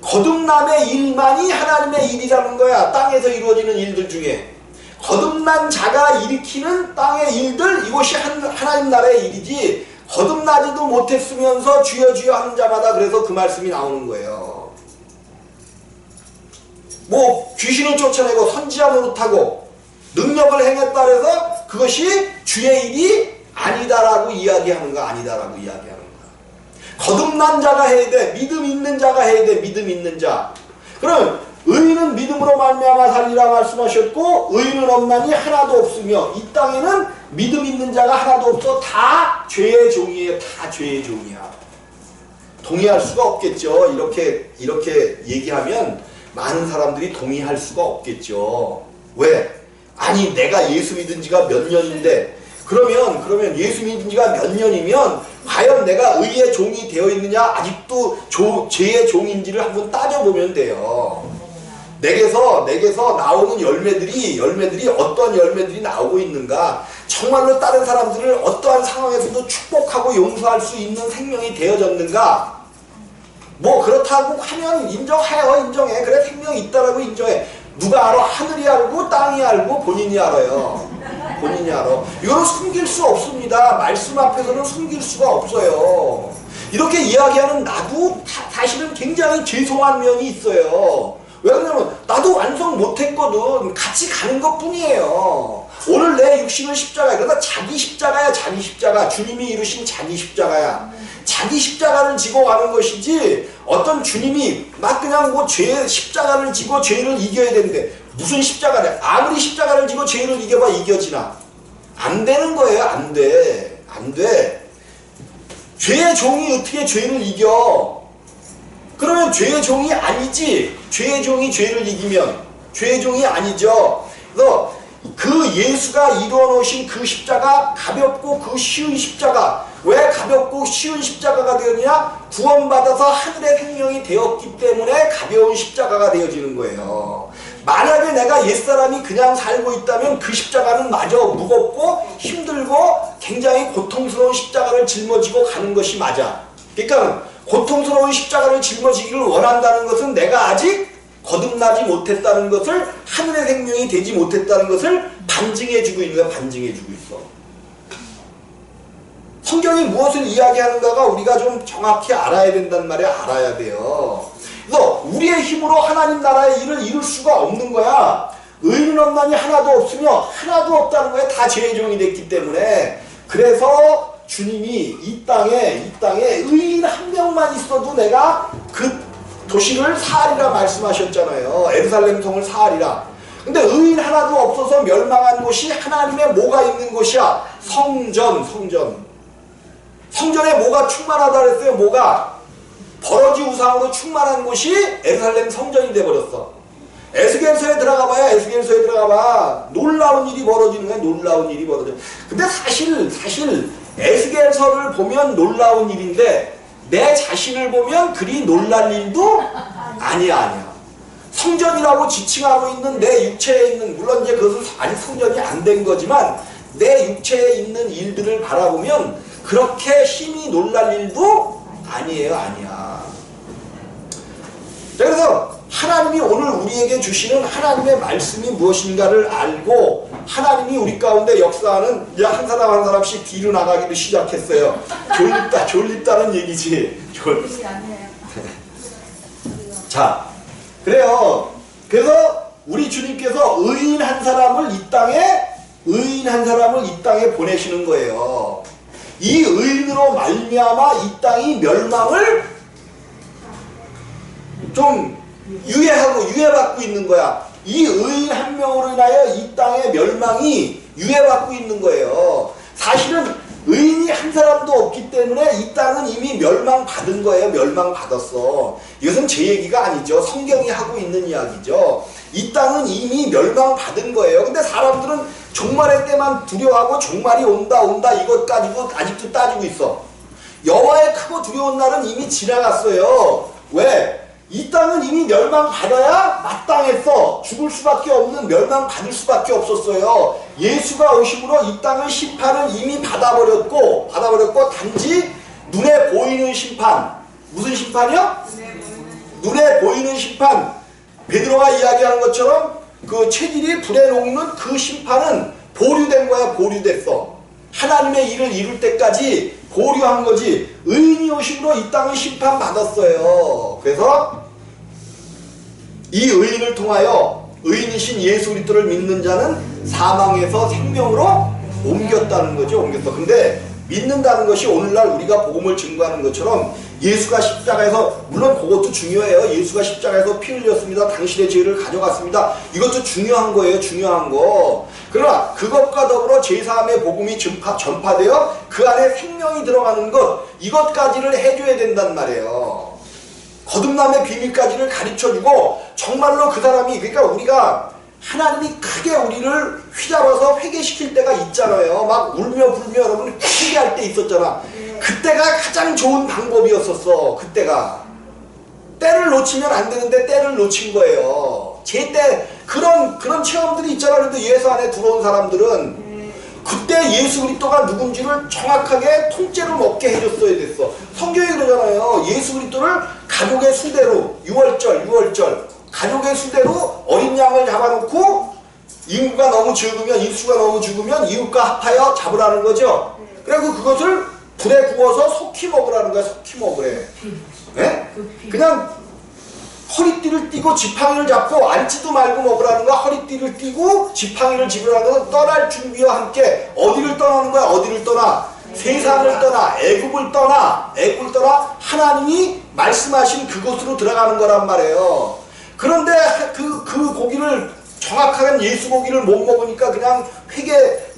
[SPEAKER 1] 거듭남의 일만이 하나님의 일이라는 거야. 땅에서 이루어지는 일들 중에 거듭난 자가 일으키는 땅의 일들, 이것이 하나님 나라의 일이지 거듭나지도 못했으면서 주여 주여 하는 자마다 그래서 그 말씀이 나오는 거예요. 뭐 귀신을 쫓아내고 선지자 노릇하고 능력을 행했다 해서 그것이 주의 일이 아니다라고 이야기하는 거 아니다라고 이야기하는 거야. 거듭난 자가 해야 돼. 믿음 있는 자가 해야 돼. 믿음 있는 자. 그럼 의인은 믿음으로 말미암아 살리라 말씀하셨고 의인은 없나니 하나도 없으며 이 땅에는 믿음 있는 자가 하나도 없어. 다 죄의 종이에요. 다 죄의 종이야. 동의할 수가 없겠죠. 이렇게 얘기하면 많은 사람들이 동의할 수가 없겠죠. 왜? 아니 내가 예수 믿은 지가 몇 년인데 그러면 예수 믿은 지가 몇 년이면 과연 내가 의의 종이 되어 있느냐 아직도 죄의 종인지를 한번 따져보면 돼요. 내게서 나오는 열매들이 어떠한 열매들이 나오고 있는가, 정말로 다른 사람들을 어떠한 상황에서도 축복하고 용서할 수 있는 생명이 되어졌는가. 뭐 그렇다고 하면 인정해. 그래 생명이 있다라고 인정해. 누가 알아? 하늘이 알고 땅이 알고 본인이 알아요. 본인이 알아. 이거는 숨길 수 없습니다. 말씀 앞에서는 숨길 수가 없어요. 이렇게 이야기하는 나도 사실은 굉장히 죄송한 면이 있어요. 왜 그러냐면 나도 완성 못했거든. 같이 가는 것 뿐이에요. 오늘 내 육신은 십자가야. 그러나 자기 십자가야. 자기 십자가. 주님이 이루신 자기 십자가야. 자기 십자가를 지고 가는 것이지 어떤 주님이 막 그냥 뭐 죄 십자가를 지고 죄를 이겨야 되는데 무슨 십자가래. 아무리 십자가를 지고 죄를 이겨봐 이겨지나. 안 되는 거예요. 안 돼. 죄의 종이 어떻게 죄를 이겨. 그러면 죄의 종이 아니지. 죄의 종이 죄를 이기면 죄의 종이 아니죠. 그래서 그 예수가 이루어놓으신 그 십자가, 가볍고 그 쉬운 십자가. 왜 가볍고 쉬운 십자가가 되었냐? 구원받아서 하늘의 생명이 되었기 때문에 가벼운 십자가가 되어지는 거예요. 만약에 내가 옛사람이 그냥 살고 있다면 그 십자가는 마저 무겁고 힘들고 굉장히 고통스러운 십자가를 짊어지고 가는 것이 맞아. 그러니까 고통스러운 십자가를 짊어지기를 원한다는 것은 내가 아직 거듭나지 못했다는 것을, 하늘의 생명이 되지 못했다는 것을 반증해주고 있는 거야. 반증해주고 있어. 성경이 무엇을 이야기하는가가 우리가 좀 정확히 알아야 된단 말이야. 알아야 돼요. 그래서 우리의 힘으로 하나님 나라의 일을 이룰 수가 없는 거야. 의인은 없나니 하나도 없으며 하나도 없다는 거에 다 죄의 종이 됐기 때문에 그래서 주님이 이 땅에 의인 한 명만 있어도 내가 그 도시를 사하리라 말씀하셨잖아요. 에루살렘 성을 사하리라. 근데 의인 하나도 없어서 멸망한 곳이 하나님의 뭐가 있는 곳이야? 성전에 뭐가 충만하다 그랬어요? 뭐가? 버러지 우상으로 충만한 곳이 에루살렘 성전이 돼버렸어. 에스겔서에 들어가봐야 에스겔서에 들어가봐. 놀라운 일이 벌어지는 거야. 놀라운 일이 벌어져. 근데 사실 에스겔서를 보면 놀라운 일인데 내 자신을 보면 그리 놀랄 일도 아니야. 성전이라고 지칭하고 있는 내 육체에 있는, 물론 이제 그것은 아직 성전이 안 된 거지만 내 육체에 있는 일들을 바라보면 그렇게 힘이 놀랄 일도 아니야. 자, 그래서 하나님이 오늘 우리에게 주시는 하나님의 말씀이 무엇인가를 알고 하나님이 우리 가운데 역사하는, 이제 한 사람 한 사람씩 뒤로 나가기를 시작했어요. 졸립다는 얘기지. 자, 그래요. 그래서 우리 주님께서 의인 한 사람을 이 땅에 보내시는 거예요. 이 의인으로 말미암아 이 땅이 멸망을 좀 유예받고 있는 거야. 이 의인 한 명으로 인하여 이 땅의 멸망이 유예받고 있는 거예요. 사실은 의인이 한 사람도 없기 때문에 이 땅은 이미 멸망받은 거예요. 멸망받았어. 이것은 제 얘기가 아니죠. 성경이 하고 있는 이야기죠. 이 땅은 이미 멸망받은 거예요. 근데 사람들은 종말의 때만 두려워하고 종말이 온다 이것 가지고 아직도 따지고 있어. 여호와의 크고 두려운 날은 이미 지나갔어요. 왜? 이 땅은 이미 멸망받아야 마땅했어. 죽을 수밖에 없는, 멸망받을 수밖에 없었어요. 예수가 오심으로 이 땅의 심판을 이미 받아버렸고 단지 눈에 보이는 심판. 무슨 심판이요? 눈에 보이는 심판. 베드로가 이야기하는 것처럼 그 체질이 불에 녹는 그 심판은 보류된 거야. 보류됐어. 하나님의 일을 이룰 때까지 보류한 거지. 의인이 오심으로 이 땅을 심판받았어요. 그래서 이 의인을 통하여 의인이신 예수 그리스도를 믿는 자는 사망에서 생명으로 옮겼다는 거죠. 옮겼어. 근데 믿는다는 것이 오늘날 우리가 복음을 증거하는 것처럼 예수가 십자가에서, 물론 그것도 중요해요. 예수가 십자가에서 피 흘렸습니다. 당신의 죄를 가져갔습니다. 이것도 중요한 거예요. 중요한 거. 그러나 그것과 더불어 제3의 복음이 전파되어 그 안에 생명이 들어가는 것, 이것까지를 해줘야 된단 말이에요. 거듭남의 비밀까지를 가르쳐주고 정말로 그 사람이, 그러니까 우리가 하나님이 크게 우리를 휘잡아서 회개시킬 때가 있잖아요. 막 울며 불며 여러분 회개할 때 있었잖아. 그때가 가장 좋은 방법이었었어. 그때가 때를 놓치면 안 되는데 때를 놓친 거예요. 제때 그런 체험들이 있잖아. 그런데 예수 안에 들어온 사람들은 그때 예수 그리스도가 누군지를 정확하게 통째로 먹게 해줬어야 됐어. 성경이 그러잖아요. 예수 그리스도를 가족의 수대로, 유월절 가족의 수대로 어린 양을 잡아놓고 인수가 너무 적으면 이웃과 합하여 잡으라는 거죠. 그리고 그것을 불에 구워서 속히 먹으라는 거야. 속히 먹으래. 네? 그냥 허리띠를 띠고 지팡이를 잡고 앉지도 말고 먹으라는 거야. 허리띠를 띠고 지팡이를 집으라는 것은 떠날 준비와 함께 어디를 떠나는 거야. 어디를 떠나? 세상을 떠나, 애굽을 떠나 하나님이 말씀하신 그곳으로 들어가는 거란 말이에요. 그런데 그 고기를, 정확한 예수 고기를 못 먹으니까 그냥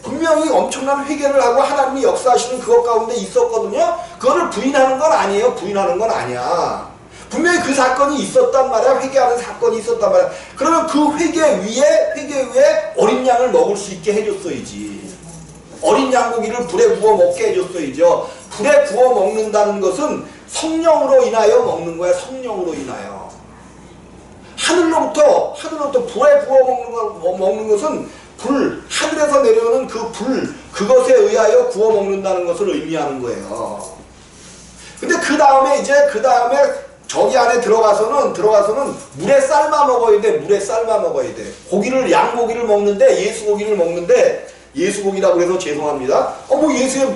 [SPEAKER 1] 분명히 엄청난 회개를 하고 하나님이 역사하시는 그것 가운데 있었거든요. 그거를 부인하는 건 아니에요. 부인하는 건 아니야. 분명히 그 사건이 있었단 말이야. 회개하는 사건이 있었단 말이야. 그러면 그 회개 위에 어린 양을 먹을 수 있게 해줬어야지. 어린 양고기를 불에 구워 먹게 해줬어야죠. 불에 구워 먹는다는 것은 성령으로 인하여 먹는 거야. 성령으로 인하여. 하늘로부터 불에 구워 먹는 것은 하늘에서 내려오는 그것에 의하여 구워 먹는다는 것을 의미하는 거예요. 근데 그 다음에 저기 안에 들어가서는 물에 삶아 먹어야 돼. 물에 삶아 먹어야 돼. 양고기를 먹는데, 예수고기라고 해서 죄송합니다. 예수의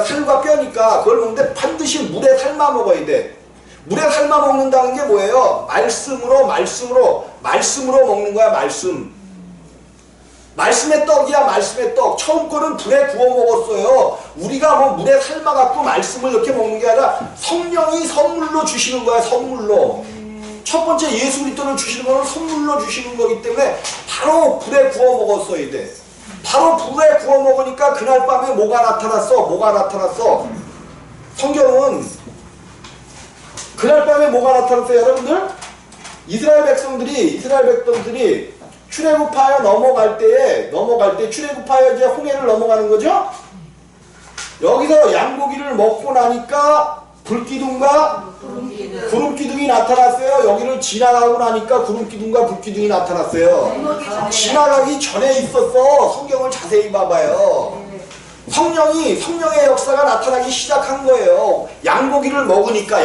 [SPEAKER 1] 살과 뼈니까 그걸 먹는데 반드시 물에 삶아 먹어야 돼. 물에 삶아 먹는다는 게 뭐예요? 말씀으로 말씀으로 먹는 거야. 말씀의 떡이야. 말씀의 떡. 처음 거는 불에 구워 먹었어요. 우리가 뭐 물에 삶아갖고 말씀을 이렇게 먹는 게 아니라 성령이 선물로 주시는 거야. 선물로. 첫 번째 예수 그리스도를 주시는 거는 선물로 주시는 거기 때문에 바로 불에 구워 먹었어야 돼. 바로 불에 구워 먹으니까 그날 밤에 뭐가 나타났어? 성경은 그날 밤에 뭐가 나타났어요, 여러분들? 이스라엘 백성들이 출애굽하여 넘어갈 때 출애굽하여 이제 홍해를 넘어가는 거죠? 여기서 양고기를 먹고 나니까 불기둥과 구름기둥이 나타났어요. 여기를 지나가고 나니까 구름기둥과 불기둥이 나타났어요. 지나가기 전에 있었어. 성경을 자세히 봐봐요. 성령의 역사가 나타나기 시작한 거예요. 양고기를 먹으니까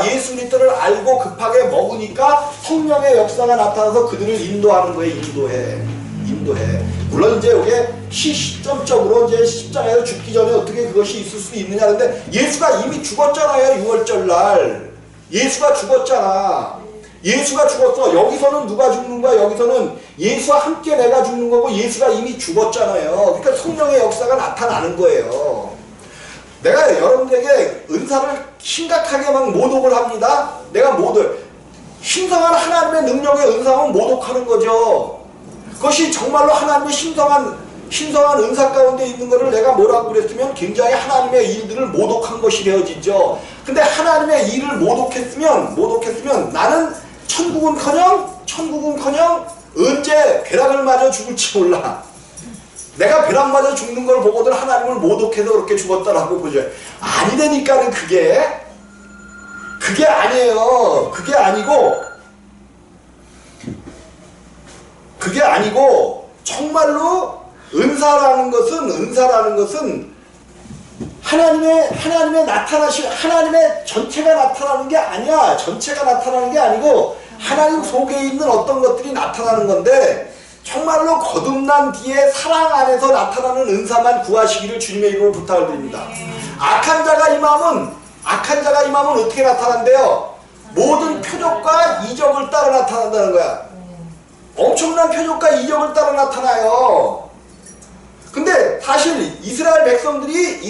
[SPEAKER 1] 예수 그리스도를 알고 급하게 먹으니까 성령의 역사가 나타나서 그들을 인도하는 거예요. 인도해. 물론 이제 이게 시점적으로 이제 십자가에서 죽기 전에 어떻게 그것이 있을 수 있느냐. 근데 예수가 이미 죽었잖아요. 6월절 날. 예수가 죽었잖아. 예수가 죽었어. 여기서는 누가 죽는 거야? 여기서는 예수와 함께 내가 죽는 거고 예수가 이미 죽었잖아요. 그러니까 성령의 역사가 나타나는 거예요. 내가 여러분들에게 은사를 심각하게 막 모독을 합니다. 신성한 하나님의 능력의 은사는 모독하는 거죠. 그것이 정말로 하나님의 신성한 은사 가운데 있는 것을 내가 뭐라고 그랬으면 굉장히 하나님의 일들을 모독한 것이 되어지죠. 근데 하나님의 일을 모독했으면 나는 천국은커녕 언제 벼락을 맞아 죽을지 몰라. 내가 벼락 맞아 죽는 걸 보고들 하나님을 모독해서 그렇게 죽었다라고 보죠. 아니라니까는 그게 아니에요. 그게 아니고 정말로 은사라는 것은 하나님의 전체가 나타나는 게 아니야. 전체가 나타나는 게 아니고 하나님 속에 있는 어떤 것들이 나타나는 건데 정말로 거듭난 뒤에 사랑 안에서 나타나는 은사만 구하시기를 주님의 이름으로 부탁을 드립니다. 악한 자가 임함은 어떻게 나타난대요? 모든 표적과 이적을 따라 나타난다는 거야. 엄청난 표적과 이적을 따라 나타나요. 근데 사실 이스라엘 백성들이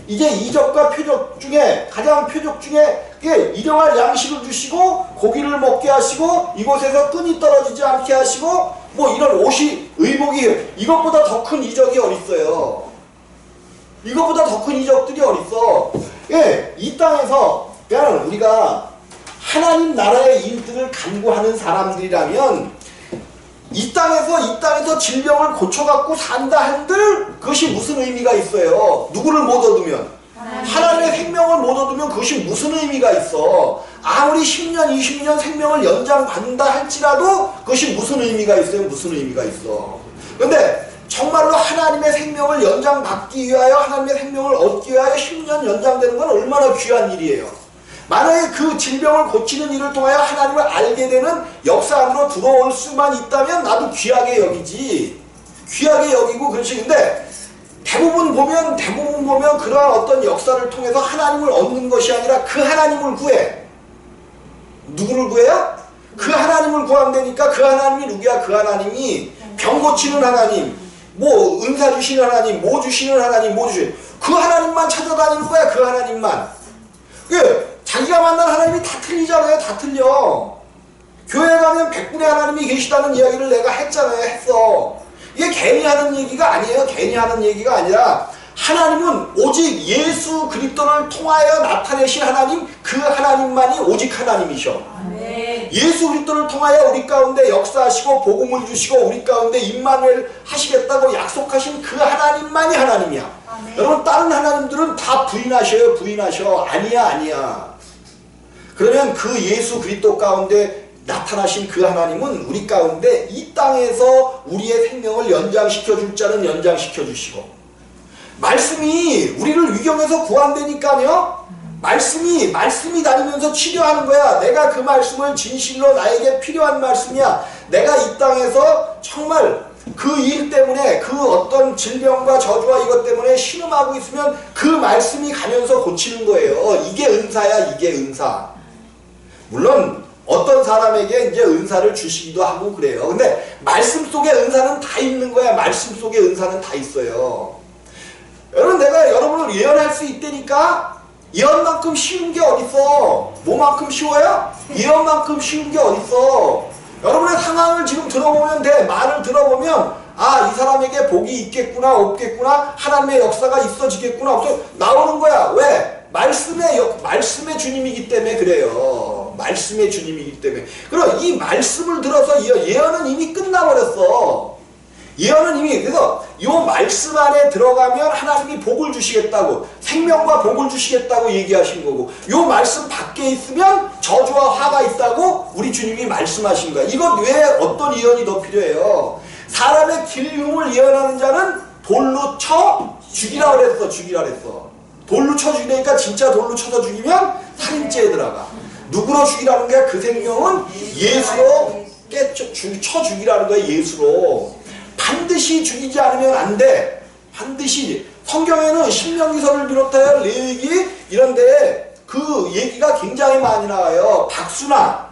[SPEAKER 1] 이제 이적과 표적 중에 가장 표적 중에 일용할 양식을 주시고 고기를 먹게 하시고 이곳에서 끈이 떨어지지 않게 하시고 뭐 이런 옷이 의복이 이것보다 더 큰 이적이 어딨어요. 이것보다 더 큰 이적들이 어딨어. 이 땅에서 그냥 우리가 하나님 나라의 일들을 간구하는 사람들이라면 이 땅에서 질병을 고쳐갖고 산다 한들 그것이 무슨 의미가 있어요? 누구를 못 얻으면? 하나님의 생명을 못 얻으면 그것이 무슨 의미가 있어? 아무리 10년, 20년 생명을 연장받는다 할지라도 그것이 무슨 의미가 있어요? 그런데 정말로 하나님의 생명을 연장받기 위하여 하나님의 생명을 얻기 위하여 10년 연장되는 건 얼마나 귀한 일이에요. 만약에 그 질병을 고치는 일을 통하여 하나님을 알게 되는 역사 안으로 들어올 수만 있다면 나도 귀하게 여기고 그렇지. 근데 대부분 보면 그러한 어떤 역사를 통해서 하나님을 얻는 것이 아니라 그 하나님을 구해. 누구를 구해요? 그 하나님을 구한다니까. 그 하나님이 누구야? 그 하나님이 병 고치는 하나님, 뭐 은사 주시는 하나님, 뭐 주시는 하나님, 그 하나님만 찾아다니는 거야. 그 하나님만. 자기가 만난 하나님이 다 틀리잖아요. 다 틀려. 교회 가면 100분의 하나님이 계시다는 이야기를 내가 했어. 이게 괜히 하는 얘기가 아니에요. 괜히 하는 얘기가 아니라 하나님은 오직 예수 그리스도를 통하여 나타내신 하나님, 그 하나님만이 오직 하나님이셔. 네. 예수 그리스도를 통하여 우리 가운데 역사하시고 복음을 주시고 우리 가운데 임마누엘 하시겠다고 약속하신 그 하나님만이 하나님이야. 네. 여러분 다른 하나님들은 다 부인하셔. 아니야. 그러면 그 예수 그리스도 가운데 나타나신 그 하나님은 우리 가운데 이 땅에서 우리의 생명을 연장시켜 줄 자는 연장시켜 주시고 말씀이 우리를 위경에서 구한다니까요. 말씀이 다니면서 치료하는 거야. 내가 그 말씀을 진실로 나에게 필요한 말씀이야. 내가 이 땅에서 정말 그 일 때문에 그 어떤 질병과 저주와 이것 때문에 신음하고 있으면 그 말씀이 가면서 고치는 거예요. 이게 은사야. 이게 은사. 물론 어떤 사람에게 이제 은사를 주시기도 하고 그래요. 근데 말씀 속에 은사는 다 있는 거야. 말씀 속에 은사는 다 있어요. 여러분, 내가 여러분을 예언할 수 있다니까. 예언만큼 쉬운 게 어딨어? 뭐만큼 쉬워요? 예언만큼 쉬운 게 어딨어? 여러분의 상황을 지금 들어보면 돼. 말을 들어보면 아, 이 사람에게 복이 있겠구나 없겠구나, 하나님의 역사가 있어지겠구나 없어, 나오는 거야. 왜? 말씀의 주님이기 때문에 그래요. 말씀의 주님이기 때문에. 그럼 이 말씀을 들어서 예언은 이미 끝나버렸어. 예언은 이미, 그래서 이 말씀 안에 들어가면 하나님이 복을 주시겠다고, 생명과 복을 주시겠다고 얘기하신 거고, 이 말씀 밖에 있으면 저주와 화가 있다고 우리 주님이 말씀하신 거야. 이것 외에 어떤 예언이 더 필요해요? 사람의 길흉을 예언하는 자는 돌로 쳐 죽이라 그랬어. 죽이라 그랬어. 돌로 쳐 죽이니까 진짜 돌로 쳐서 죽이면 살인죄에 들어가. 누구로 죽이라는 거야? 그 생명은 예수로 쳐 죽이라는 거야. 예수로. 반드시 죽이지 않으면 안 돼. 반드시. 성경에는 신명기서를 비롯하여 레위기 이런데 그 얘기가 굉장히 많이 나와요. 박수나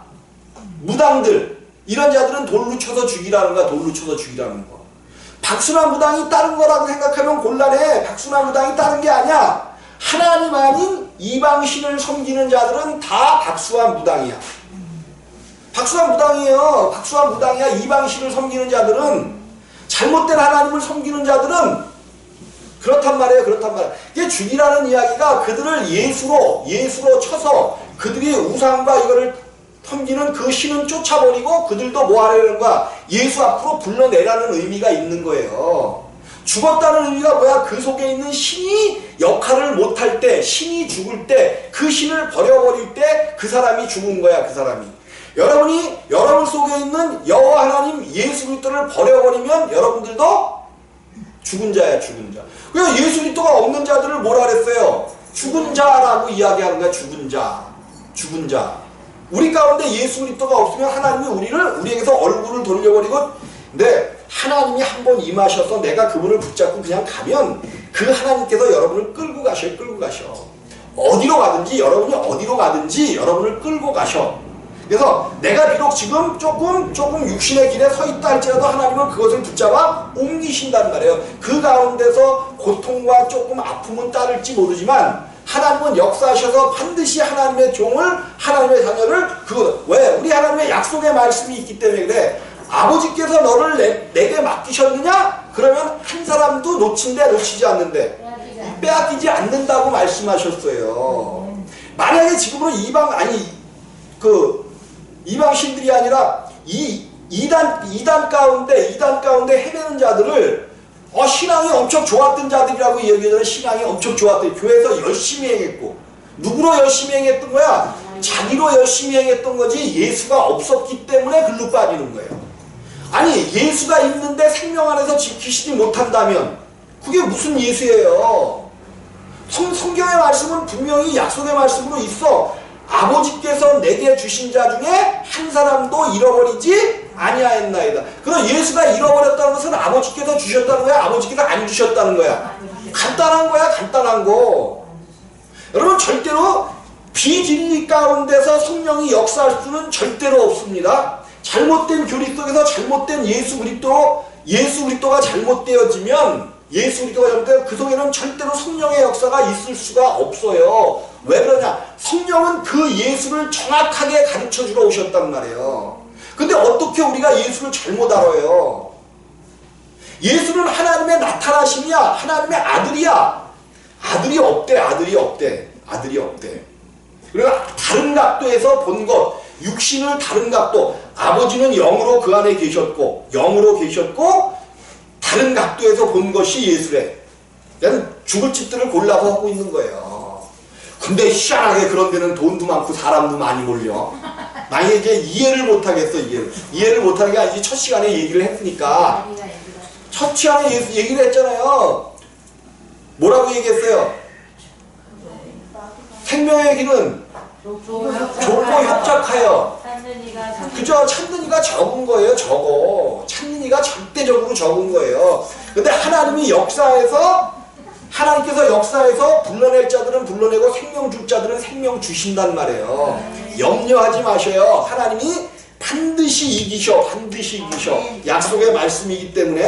[SPEAKER 1] 무당들 이런 자들은 돌로 쳐서 죽이라는 거야. 돌로 쳐서 죽이라는 거. 박수나 무당이 다른 거라고 생각하면 곤란해. 박수나 무당이 다른 게 아니야. 하나님 아닌 이방신을 섬기는 자들은 다 박수와 무당이야. 박수와 무당이에요. 박수와 무당이야. 이방신을 섬기는 자들은, 잘못된 하나님을 섬기는 자들은 그렇단 말이에요. 그렇단 말이에요. 이게 죽이라는 이야기가 그들을 예수로 쳐서 그들이 우상과 이거를 섬기는 그 신은 쫓아버리고 그들도 뭐 하려는 거야? 예수 앞으로 불러내라는 의미가 있는 거예요. 죽었다는 의미가 뭐야? 그 속에 있는 신이 역할을 못할 때, 신이 죽을 때, 그 신을 버려버릴 때 그 사람이 죽은 거야. 그 사람이. 여러분이 여러분 속에 있는 여호와 하나님 예수 그리스도를 버려버리면 여러분들도 죽은 자야. 죽은 자. 그래서 예수 그리스도가 없는 자들을 뭐라 그랬어요? 죽은 자라고 이야기하는 거야. 죽은 자. 죽은 자. 우리 가운데 예수 그리스도가 없으면 하나님이 우리에게서 얼굴을 돌려버리고, 근데 하나님이 한번 임하셔서 내가 그분을 붙잡고 그냥 가면 그 하나님께서 여러분을 끌고 가셔. 끌고 가셔. 어디로 가든지, 여러분이 어디로 가든지 여러분을 끌고 가셔. 그래서 내가 비록 지금 조금 육신의 길에 서 있다 할지라도 하나님은 그것을 붙잡아 옮기신단 말이에요. 그 가운데서 고통과 조금 아픔은 따를지 모르지만 하나님은 역사하셔서 반드시 하나님의 종을, 하나님의 자녀를, 왜? 우리 하나님의 약속의 말씀이 있기 때문에 그래. 아버지께서 너를 내게 맡기셨느냐? 그러면 한 사람도 놓친데 놓치지 않는데 빼앗기지 않는다고 말씀하셨어요. 만약에 지금으로 이방신들이 아니라 이단 가운데 헤매는 자들을 신앙이 엄청 좋았던 자들이라고 얘기하잖아요. 신앙이 엄청 좋았던, 교회에서 열심히 행했고. 누구로 열심히 행했던 거야? 자기로 열심히 행했던 거지 예수가 없었기 때문에 글로 빠지는 거예요. 아니, 예수가 있는데 생명 안에서 지키시지 못한다면 그게 무슨 예수예요? 성경의 말씀은 분명히 약속의 말씀으로 있어. 아버지께서 내게 주신 자 중에 한 사람도 잃어버리지 아니하였나이다. 그럼 예수가 잃어버렸다는 것은 아버지께서 주셨다는 거야? 아버지께서 안 주셨다는 거야? 간단한 거야. 간단한 거. 여러분, 절대로 비진리 가운데서 성령이 역사할 수는 절대로 없습니다. 잘못된 교리 속에서 잘못된 예수 그리스도가 잘못되어지면, 그 속에는 절대로 성령의 역사가 있을 수가 없어요. 왜 그러냐? 성령은 그 예수를 정확하게 가르쳐주러 오셨단 말이에요. 근데 어떻게 우리가 예수를 잘못 알아요? 예수는 하나님의 나타나심이야. 하나님의 아들이야. 아들이 없대. 그리고 다른 각도에서 본 것, 육신을 다른 각도, 아버지는 영으로 그 안에 계셨고 다른 각도에서 본 것이 예수래. 그냥 죽을 짓들을 골라서 하고 있는 거예요. 근데 희한하게 그런 데는 돈도 많고 사람도 많이 몰려. 만약에 이제 이해를 못하겠어. 이해를 못하는 게 아니지. 첫 시간에 얘기를 했으니까. 첫 시간에 얘기를 했잖아요. 뭐라고 얘기했어요? 생명의 길은 좁고 협착하여. 그죠? 찾는 이가 적은 거예요. 찾는 이가 절대적으로 적은 거예요. 근데 하나님께서 역사해서 불러낼 자들은 불러내고 생명 줄 자들은 생명 주신단 말이에요. 염려하지 마셔요. 하나님이 반드시 이기셔. 반드시 이기셔. 약속의 말씀이기 때문에